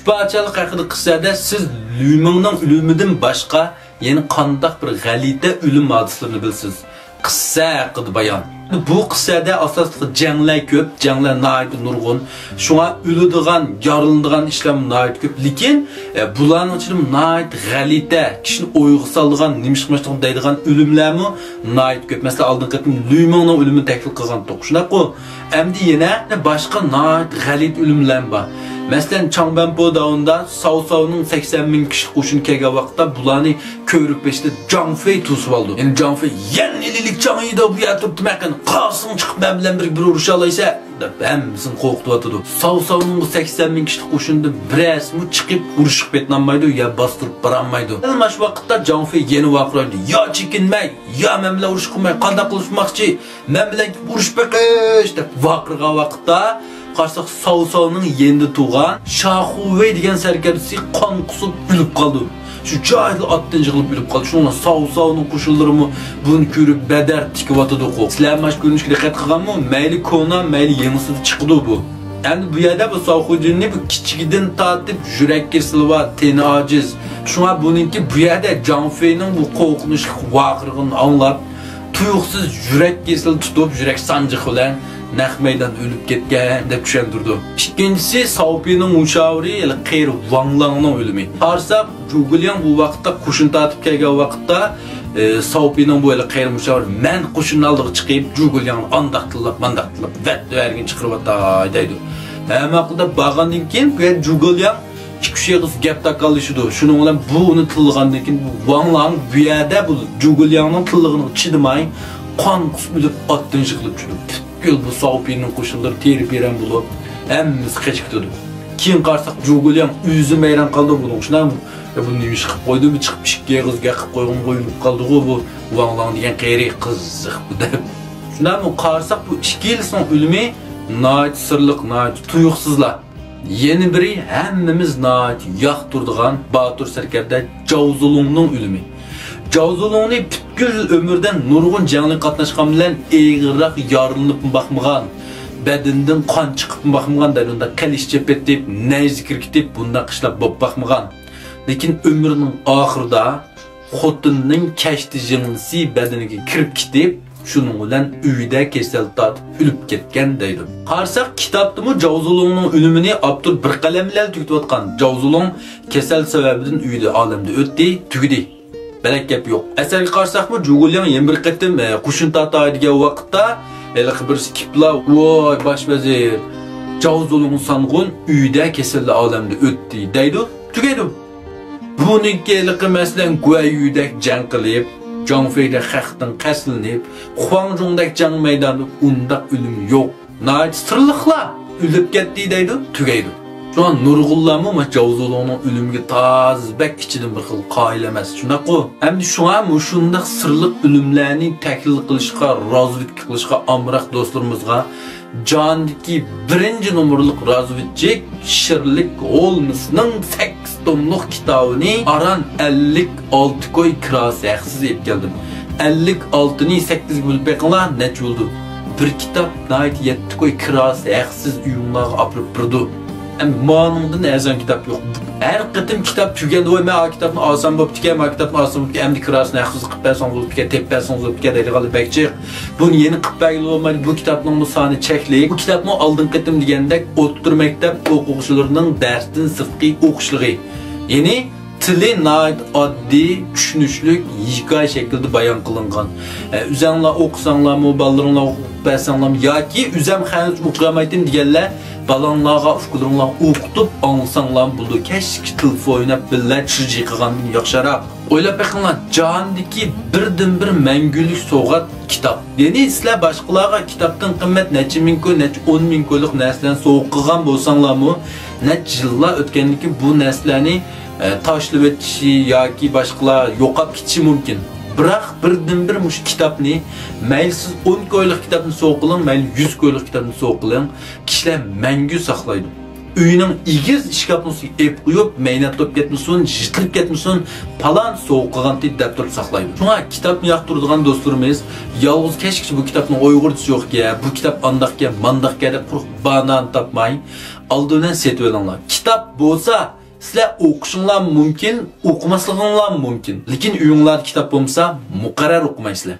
Şifacılık haqida qissada siz Lümingning o'limidan boshqa yana qandaq bir g'alita o'lim hodislarini bilsiz. Qissa haqida bayon. Bu qissada asosli janglar ko'p, janglar nihoyat nurg'un. Shunga o'ladigan, yoriladigan ishlar nihoyat ko'p. Lekin bularning ichida nihoyat g'alita, kishini o'yga soladigan, nimishqmashliq deydigan o'limlarmi nihoyat ko'p. Masalan, oldin qatim Lümingning o'limini taklif qilgan to'q. Shunaqo, endi yana boshqa nihoyat g'alita o'limlar bor. Masalan, Changbanpo dağında Sao-Sao'nun 80 bin kişi qo'shin kelgan vaqtda bularni ko'rib peshda Zhang Fei to'sib oldi. Endi Zhang Fei "Yanililik Chang'ida bu yerda turibdi, men qasing chiqib men bilan bir urusha olaysa" deb hammasini qo'rqitib Sao-Sao'nun 80 bin kişi qo'shinda birasmi chiqib urushib ketolmaydi, ya bostirib borolmaydi. Mana shu vaqtda Zhang Fei yana vaqiraydi. "Yo chekinmay, yo men bilan urush qilmay, qanday qilishmoqchi? Men bilan urush beqish" deb vaqirgan vaqtda qarsak Sao-Sao'nun yendi tuğan Shahuwei degan sarkarisi qon qusib o'lib qoldi. Shu joyda otdan yig'ilib o'lib qoldi. Shunga Sao-Sao'nun qo'shinlarimi buni ko'rib badar tikyotdi qo'q. Sizlar mash ko'rinishga diqqat qilganmi? Mayli kona, mayli yenisida chiqdi bu. Endi bu yerda bu Sao-Huijinni bu kichigidan tortib yurak kesilva, teni ojiz. Shunga buningki bu yerda Zhang Fei'ning bu qo'rqinish vaqirig'ini anglab, tuyuqsiz yurak kesil tutib, yurak sanjiq bilan naq meydan ölüp ketgan deb tushuntirdi. İkincisi Saopi'nin müşaviri Qir Wanglangning o'limi. Qarsak Zhuguliang bu vaqtda qo'shin tatib kelgan vaqtda Saopi'nin bu Qir müşaviri men qo'shin oldiga chiqib Zhuguliang andaqtilab, mandaqtilab vatvergin chiqirib atay deydi. Hamma qilda bag'andan keyin bu Zhuguliang ikki sheg'iz gap taqalishdi. Shuning bilan bu uni tilgandan keyin Wanglang bu yerda bu Zhuguliangning tilligini chidamay qon qusib otdan yiqilib tushdi. Gül bu Saopi'nin qo'shinlari terib beren bo'lib, hammasi qechib ketdi. Keyin qarsak Zhuguliang o'zi mayron qoldi buning. Shundan bu nima ish qilib qo'ydimi, chiqib ishga qizga qilib qo'ygan qo'yilib qoldi-ku bu Wanglang degan qeyri qiziq bu deb. Shundan qarsak bu ikkilisning o'limi nihoyat sirliq, nihoyat tuyuqsizlar. Yeni biri hammamiz nihoyat yoqtirdigan Batur sarkarda Zhao Zulungning o'limi. Zhao Zulungni butkul ömürden nurg'un jangli qatnashgan bilan eg'irroq yorilib baxmagan, badindan qon chiqib baxmagan, unda qilish chepetib, nayzikir ketib, bunda qishlab bo'p baxmagan. Lekin ömrüning oxirida xotinning kashti jinsi badiniga kirib ketib, shuning bilan uyda kasal tatib o'lib ketgan deydi. Qarsak kitobdimi Zhao Zulungning o'limini Abdur bir qalam bilan tugatayotgan. Zhao Zulung kasal sababidan uyda olamda o'tdi, tugdi. Belek gap yo'q. Asarga qarasaqmi, Zhuguliang yana bir qatim qo'shin tataydigan vaqtda birisi kipla, "Voy, bosh vazir, Zhao Zulung sangun uyda kasalli olamda o'tdi" deydi. Tugaydi. Buniki masalan Guay uyda jang qilib, Zhang Fei'da xalqdan qaslinib, Huangjongdak jang maydonida undaq o'lim yo'q. Nihoyat sirliqlar o'lib ketdi deydi, tugaydi. Şu an nurg'unlarmi Zhao Zulungning o'limiga tazbek ichidan bir xil qoyil emas. Shunaqo. Hamda shunga shundaq sirliq o'limlarni tahlil qilishga, razvedka qilishga amroq do'stlarimizga jondagi birinchi nomerlik razvedchik Sherlock Holmesning 8 tomlik kitobini aran 56 koy kirasiz deb keldim. 56 ni 8 bo'lib beqinglar nech bo'ldi? Bir kitob nihoyat 7 koy kirasiz uyumlarga olib turdi. Ma'nundan azan kitap yok. Her qıtım kitap tügende oy, men kitapni olsam bo'pti ekan, men kitapni olsam bo'pti ekan, endi kirasini haqsiz qilib bersam bo'pti ekan, tep bersam bo'pti ekan deydi qolib bekchiq. Buni yeni qilib bergili bo'lmaydi. Bu kitapning soni chekli. Bu kitapni oldin qıtım degandek o'ttir maktab o'quvchilarining darsdan sirtqi o'qishligi. Ya'ni tili nihoyat oddiy, tushunishlik, hikoya shaklida bayon qilingan. O'zinglar o'qisanglarmi, bolalarga o'qib bersanglarmi yoki o'zim hanuz o'qimaydim deganlar balanlarga ufkularlar o'qitib anlasanglar bo'ldi. Keşke telefon o'ynab billar chirji qilgandan yaxshiroq. O'ylab beqinglar, jahondagi birdan-bir mangulik sovg'at kitob. Ya'ni sizlar boshqalarga kitobdan qimmat necha ming ko'y, necha 10 ming ko'ylik narsalarni sovg'a qilgan bo'lsanglarmi, necha yillar o'tgandan keyin bu narsalarni tashlab o'tishi yoki boshqalar yo'qolib ketishi mumkin. Biroq birdan-bir mush kitobni mayli siz 10 ko'ylik kitobni sovg'a qiling, mayli 100 ko'ylik kitobni sovg'a qiling, kishilar mangu saqlaydi. Uyning igiz ishkapni ep qo'yib, maynat top ketmasin, jitlib ketmasin, palan sovg'a qilgan deb turib saqlaydi. Shunga kitobni yoqtiradigan do'stlarimiz, yolg'iz kechki bu kitobning Uyg'urchasi yo'q-ki, bu kitob andaqga, mandaqga deb quruq banan topmay, aldıdan setib olinglar. Kitap bo'lsa, sizlar o'qishinglar mumkin, o'qimasliginglar mumkin. Lekin uyinglarda kitob bo'lmasa, muqarrar o'qimaysizlar.